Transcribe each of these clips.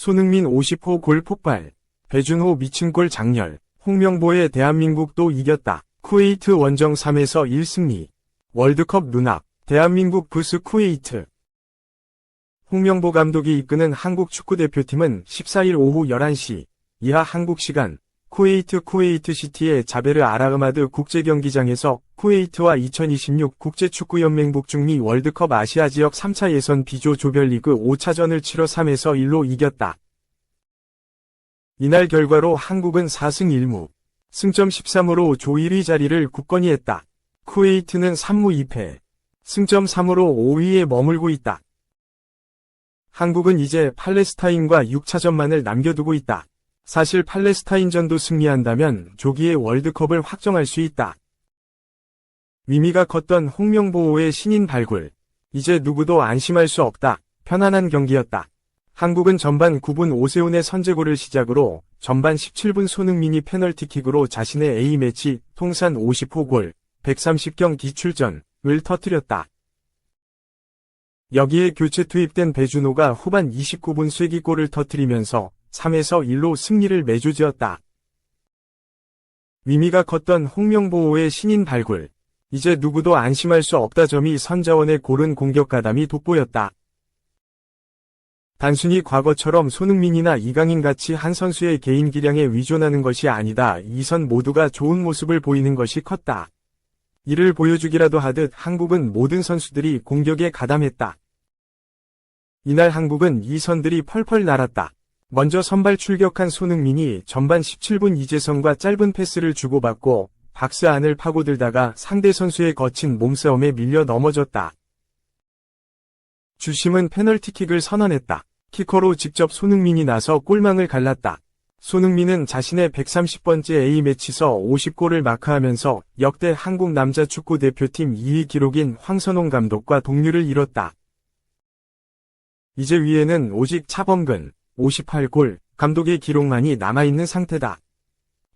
손흥민 50호 골 폭발, 배준호 미친 골 장렬, 홍명보의 대한민국도 이겼다. 쿠웨이트 원정 3에서 1승리. 월드컵 눈앞, 대한민국 vs 쿠웨이트. 홍명보 감독이 이끄는 한국 축구대표팀은 14일 오후 11시 이하 한국 시간 쿠웨이트 시티의 자베르 아라흐마드 국제경기장에서 쿠웨이트와 2026 국제축구연맹 북중미 월드컵 아시아 지역 3차 예선 B조 조별리그 5차전을 치러 3에서 1로 이겼다. 이날 결과로 한국은 4승 1무, 승점 13으로 조 1위 자리를 굳건히 했다. 쿠웨이트는 3무 2패, 승점 3으로 5위에 머물고 있다. 한국은 이제 팔레스타인과 6차전만을 남겨두고 있다. 사실 팔레스타인전도 승리한다면 조기에 월드컵을 확정할 수 있다. 의미가 컸던 홍명보의 신인 발굴. 이제 누구도 안심할 수 없다. 편안한 경기였다. 한국은 전반 9분 오세훈의 선제골을 시작으로 전반 17분 손흥민이 페널티킥으로 자신의 A매치 통산 50호 골, 130경기 출전을 터뜨렸다. 여기에 교체 투입된 배준호가 후반 29분 쐐기골을 터뜨리면서 3에서 1로 승리를 매주지었다. 의미가 컸던 홍명보의 신인 발굴. 이제 누구도 안심할 수 없다. 점이 선자원의 고른 공격 가담이 돋보였다. 단순히 과거처럼 손흥민이나 이강인 같이 한 선수의 개인 기량에 의존하는 것이 아니다. 이 선 모두가 좋은 모습을 보이는 것이 컸다. 이를 보여주기라도 하듯 한국은 모든 선수들이 공격에 가담했다. 이날 한국은 이 선들이 펄펄 날았다. 먼저 선발 출격한 손흥민이 전반 17분 이재성과 짧은 패스를 주고받고 박스 안을 파고들다가 상대 선수의 거친 몸싸움에 밀려 넘어졌다. 주심은 페널티킥을 선언했다. 키커로 직접 손흥민이 나서 골망을 갈랐다. 손흥민은 자신의 130번째 A매치서 50골을 마크하면서 역대 한국 남자 축구대표팀 2위 기록인 황선홍 감독과 동률을 이뤘다. 이제 위에는 오직 차범근 58골 감독의 기록만이 남아있는 상태다.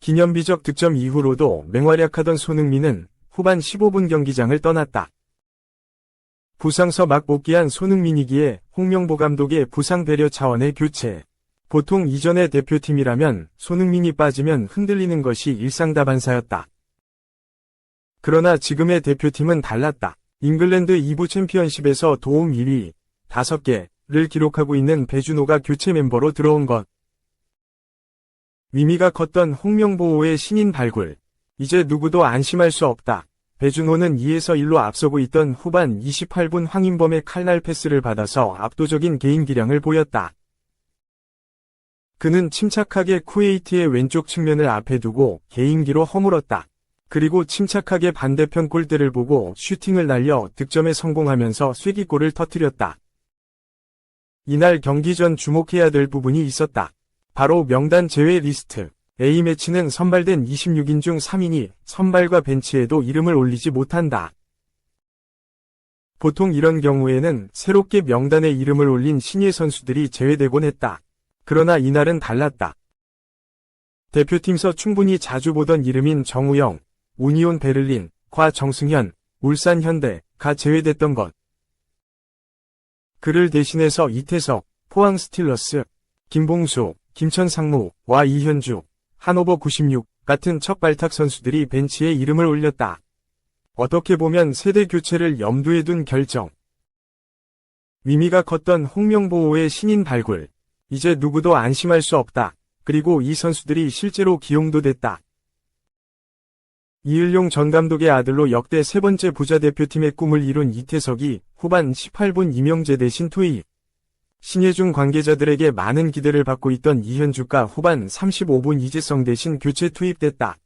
기념비적 득점 이후로도 맹활약하던 손흥민은 후반 15분 경기장을 떠났다. 부상서 막 복귀한 손흥민이기에 홍명보 감독의 부상 배려 차원의 교체. 보통 이전의 대표팀이라면 손흥민이 빠지면 흔들리는 것이 일상다반사였다. 그러나 지금의 대표팀은 달랐다. 잉글랜드 2부 챔피언십에서 도움 1위 5개를 기록하고 있는 배준호가 교체 멤버로 들어온 것. 의미가 컸던 홍명보의 신인 발굴. 이제 누구도 안심할 수 없다. 배준호는 2에서 1로 앞서고 있던 후반 28분 황인범의 칼날 패스를 받아서 압도적인 개인 기량을 보였다. 그는 침착하게 쿠웨이트의 왼쪽 측면을 앞에 두고 개인기로 허물었다. 그리고 침착하게 반대편 골대를 보고 슈팅을 날려 득점에 성공하면서 쐐기골을 터뜨렸다. 이날 경기 전 주목해야 될 부분이 있었다. 바로 명단 제외 리스트. A매치는 선발된 26인 중 3인이 선발과 벤치에도 이름을 올리지 못한다. 보통 이런 경우에는 새롭게 명단에 이름을 올린 신예 선수들이 제외되곤 했다. 그러나 이날은 달랐다. 대표팀서 충분히 자주 보던 이름인 정우영, 우니온 베를린, 과 정승현, 울산 현대가 제외됐던 것. 그를 대신해서 이태석, 포항 스틸러스, 김봉수, 김천 상무와 이현주, 하노버 96 같은 척발탁 선수들이 벤치에 이름을 올렸다. 어떻게 보면 세대 교체를 염두에 둔 결정. 의미가 컸던 홍명보의 신인 발굴. 이제 누구도 안심할 수 없다. 그리고 이 선수들이 실제로 기용도 됐다. 이을용 전 감독의 아들로 역대 세 번째 부자 대표팀의 꿈을 이룬 이태석이 후반 18분 이명재 대신 투입. 신예중 관계자들에게 많은 기대를 받고 있던 이현주가 후반 35분 이재성 대신 교체 투입됐다.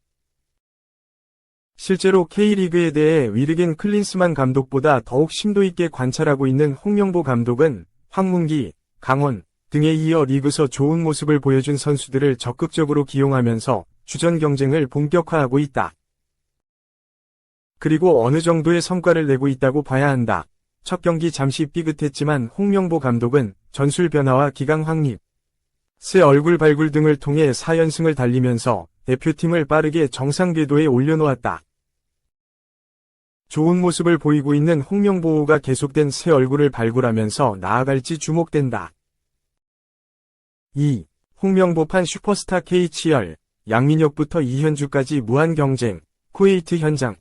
실제로 K리그에 대해 위르겐 클린스만 감독보다 더욱 심도 있게 관찰하고 있는 홍명보 감독은 황문기, 강원 등에 이어 리그서 좋은 모습을 보여준 선수들을 적극적으로 기용하면서 주전 경쟁을 본격화하고 있다. 그리고 어느 정도의 성과를 내고 있다고 봐야 한다. 첫 경기 잠시 삐끗했지만 홍명보 감독은 전술 변화와 기강 확립, 새 얼굴 발굴 등을 통해 4연승을 달리면서 대표팀을 빠르게 정상 궤도에 올려놓았다. 좋은 모습을 보이고 있는 홍명보가 계속된 새 얼굴을 발굴하면서 나아갈지 주목된다. 2. 홍명보판 슈퍼스타 K치열, 양민혁부터 이현주까지 무한 경쟁, 쿠웨이트 현장.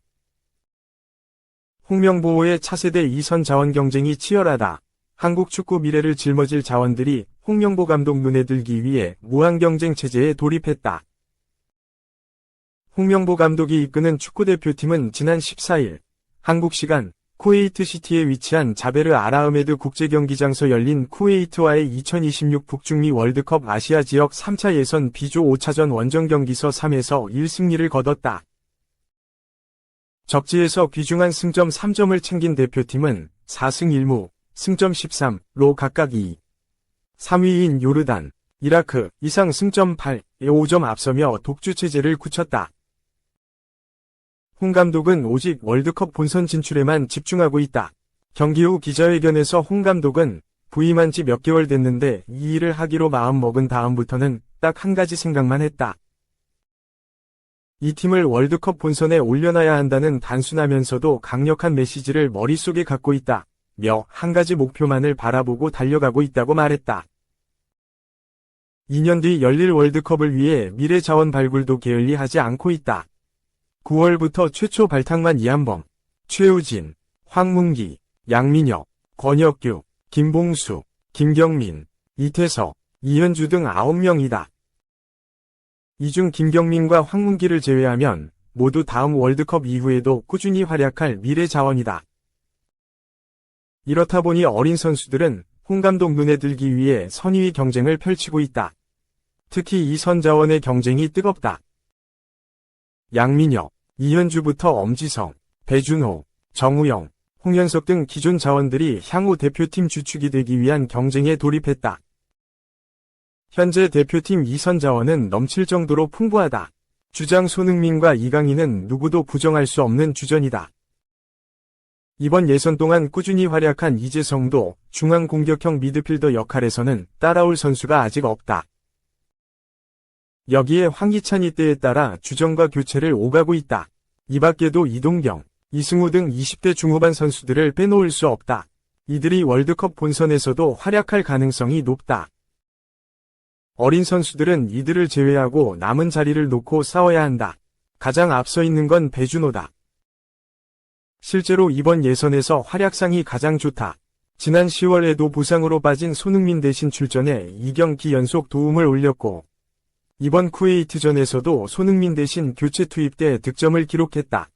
홍명보의 차세대 2선 자원 경쟁이 치열하다. 한국 축구 미래를 짊어질 자원들이 홍명보 감독 눈에 들기 위해 무한 경쟁 체제에 돌입했다. 홍명보 감독이 이끄는 축구대표팀은 지난 14일 한국 시간 쿠웨이트 시티에 위치한 자베르 아라흐메드 국제경기장에서 열린 쿠웨이트와의 2026 북중미 월드컵 아시아 지역 3차 예선 B조 5차전 원정 경기서 3에서 1승리를 거뒀다. 적지에서 귀중한 승점 3점을 챙긴 대표팀은 4승 1무, 승점 13로 각각 2, 3위인 요르단, 이라크 이상 승점 8에 5점 앞서며 독주체제를 굳혔다. 홍 감독은 오직 월드컵 본선 진출에만 집중하고 있다. 경기 후 기자회견에서 홍 감독은 부임한 지 몇 개월 됐는데 이 일을 하기로 마음먹은 다음부터는 딱 한 가지 생각만 했다. 이 팀을 월드컵 본선에 올려놔야 한다는 단순하면서도 강력한 메시지를 머릿속에 갖고 있다. 며 한 가지 목표만을 바라보고 달려가고 있다고 말했다. 2년 뒤 열릴 월드컵을 위해 미래 자원 발굴도 게을리하지 않고 있다. 9월부터 최초 발탁만 이한범, 최우진, 황문기, 양민혁, 권혁규, 김봉수, 김경민, 이태석, 이현주 등 9명이다. 이 중 김경민과 황문기를 제외하면 모두 다음 월드컵 이후에도 꾸준히 활약할 미래 자원이다. 이렇다 보니 어린 선수들은 홍 감독 눈에 들기 위해 선의의 경쟁을 펼치고 있다. 특히 이 선 자원의 경쟁이 뜨겁다. 양민혁, 이현주부터 엄지성, 배준호, 정우영, 홍현석 등 기존 자원들이 향후 대표팀 주축이 되기 위한 경쟁에 돌입했다. 현재 대표팀 2선 자원은 넘칠 정도로 풍부하다. 주장 손흥민과 이강인은 누구도 부정할 수 없는 주전이다. 이번 예선 동안 꾸준히 활약한 이재성도 중앙 공격형 미드필더 역할에서는 따라올 선수가 아직 없다. 여기에 황희찬이 때에 따라 주전과 교체를 오가고 있다. 이 밖에도 이동경, 이승우 등 20대 중후반 선수들을 빼놓을 수 없다. 이들이 월드컵 본선에서도 활약할 가능성이 높다. 어린 선수들은 이들을 제외하고 남은 자리를 놓고 싸워야 한다. 가장 앞서 있는 건 배준호다. 실제로 이번 예선에서 활약상이 가장 좋다. 지난 10월에도 부상으로 빠진 손흥민 대신 출전해 2경기 연속 도움을 올렸고 이번 쿠웨이트전에서도 손흥민 대신 교체 투입돼 득점을 기록했다.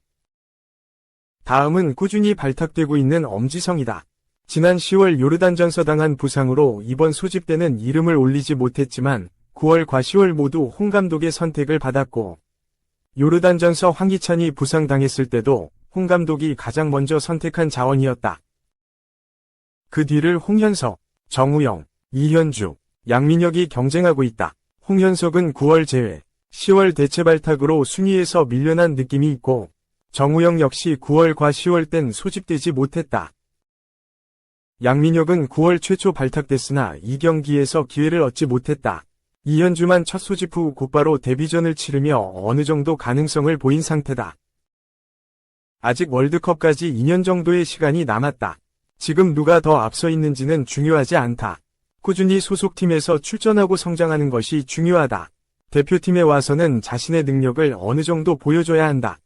다음은 꾸준히 발탁되고 있는 엄지성이다. 지난 10월 요르단전서 당한 부상으로 이번 소집 때는 이름을 올리지 못했지만 9월과 10월 모두 홍 감독의 선택을 받았고 요르단전서 황희찬이 부상당했을 때도 홍 감독이 가장 먼저 선택한 자원이었다. 그 뒤를 홍현석, 정우영, 이현주, 양민혁이 경쟁하고 있다. 홍현석은 9월 제외, 10월 대체 발탁으로 순위에서 밀려난 느낌이 있고 정우영 역시 9월과 10월 땐 소집되지 못했다. 양민혁은 9월 최초 발탁됐으나 2경기에서 기회를 얻지 못했다. 이현주만 첫 소집 후 곧바로 데뷔전을 치르며 어느 정도 가능성을 보인 상태다. 아직 월드컵까지 2년 정도의 시간이 남았다. 지금 누가 더 앞서 있는지는 중요하지 않다. 꾸준히 소속팀에서 출전하고 성장하는 것이 중요하다. 대표팀에 와서는 자신의 능력을 어느 정도 보여줘야 한다.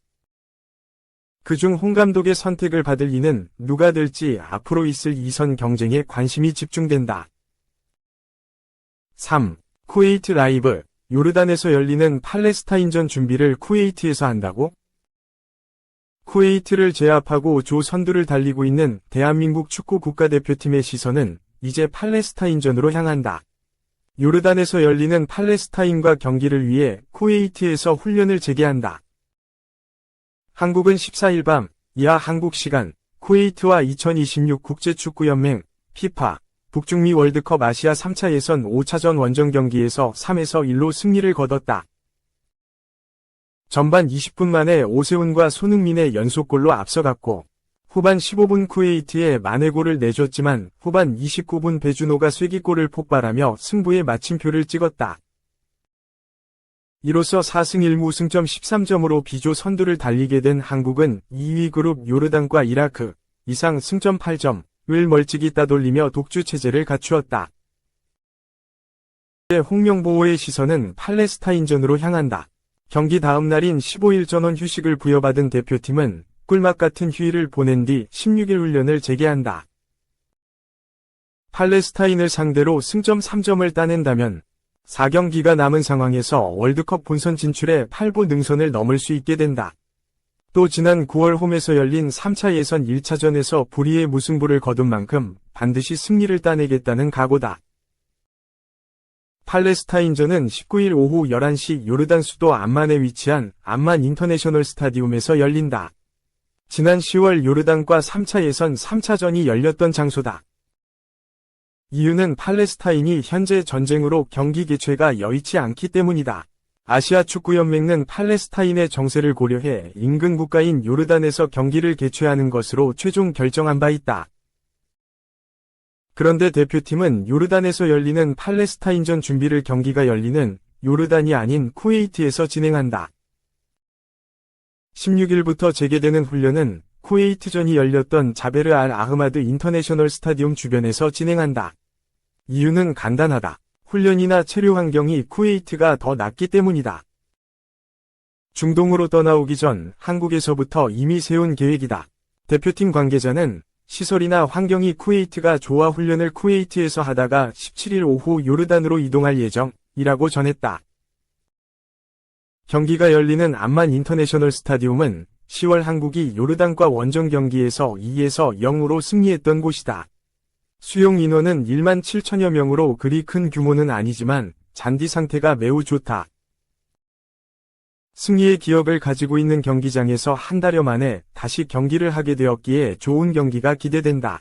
그중 홍 감독의 선택을 받을 이는 누가 될지 앞으로 있을 2선 경쟁에 관심이 집중된다. 3. 쿠웨이트 라이브, 요르단에서 열리는 팔레스타인전 준비를 쿠웨이트에서 한다고? 쿠웨이트를 제압하고 조 선두를 달리고 있는 대한민국 축구 국가대표팀의 시선은 이제 팔레스타인전으로 향한다. 요르단에서 열리는 팔레스타인과 경기를 위해 쿠웨이트에서 훈련을 재개한다. 한국은 14일 밤 이하 한국 시간 쿠웨이트와 2026 국제축구연맹 FIFA 북중미 월드컵 아시아 3차 예선 5차전 원정 경기에서 3에서 1로 승리를 거뒀다. 전반 20분 만에 오세훈과 손흥민의 연속골로 앞서갔고 후반 15분 쿠웨이트에 만회골을 내줬지만 후반 29분 배준호가 쐐기골을 폭발하며 승부의 마침표를 찍었다. 이로써 4승 1무 승점 13점으로 B조 선두를 달리게 된 한국은 2위 그룹 요르단과 이라크 이상 승점 8점을 멀찍이 따돌리며 독주 체제를 갖추었다. 이때 홍명보의 시선은 팔레스타인전으로 향한다. 경기 다음 날인 15일 전원 휴식을 부여받은 대표팀은 꿀맛 같은 휴일을 보낸 뒤 16일 훈련을 재개한다. 팔레스타인을 상대로 승점 3점을 따낸다면 4경기가 남은 상황에서 월드컵 본선 진출에 8보 능선을 넘을 수 있게 된다. 또 지난 9월 홈에서 열린 3차 예선 1차전에서 불의의 무승부를 거둔 만큼 반드시 승리를 따내겠다는 각오다. 팔레스타인전은 19일 오후 11시 요르단 수도 암만에 위치한 암만 인터내셔널 스타디움에서 열린다. 지난 10월 요르단과 3차 예선 3차전이 열렸던 장소다. 이유는 팔레스타인이 현재 전쟁으로 경기 개최가 여의치 않기 때문이다. 아시아 축구연맹은 팔레스타인의 정세를 고려해 인근 국가인 요르단에서 경기를 개최하는 것으로 최종 결정한 바 있다. 그런데 대표팀은 요르단에서 열리는 팔레스타인전 준비를 경기가 열리는 요르단이 아닌 쿠웨이트에서 진행한다. 16일부터 재개되는 훈련은 쿠웨이트전이 열렸던 자베르 알 아흐마드 인터내셔널 스타디움 주변에서 진행한다. 이유는 간단하다. 훈련이나 체류 환경이 쿠웨이트가 더 낫기 때문이다. 중동으로 떠나오기 전 한국에서부터 이미 세운 계획이다. 대표팀 관계자는 시설이나 환경이 쿠웨이트가 좋아 훈련을 쿠웨이트에서 하다가 17일 오후 요르단으로 이동할 예정이라고 전했다. 경기가 열리는 암만 인터내셔널 스타디움은 10월 한국이 요르단과 원정 경기에서 2에서 0으로 승리했던 곳이다. 수용 인원은 1만 7천여 명으로 그리 큰 규모는 아니지만 잔디 상태가 매우 좋다. 승리의 기억을 가지고 있는 경기장에서 한 달여 만에 다시 경기를 하게 되었기에 좋은 경기가 기대된다.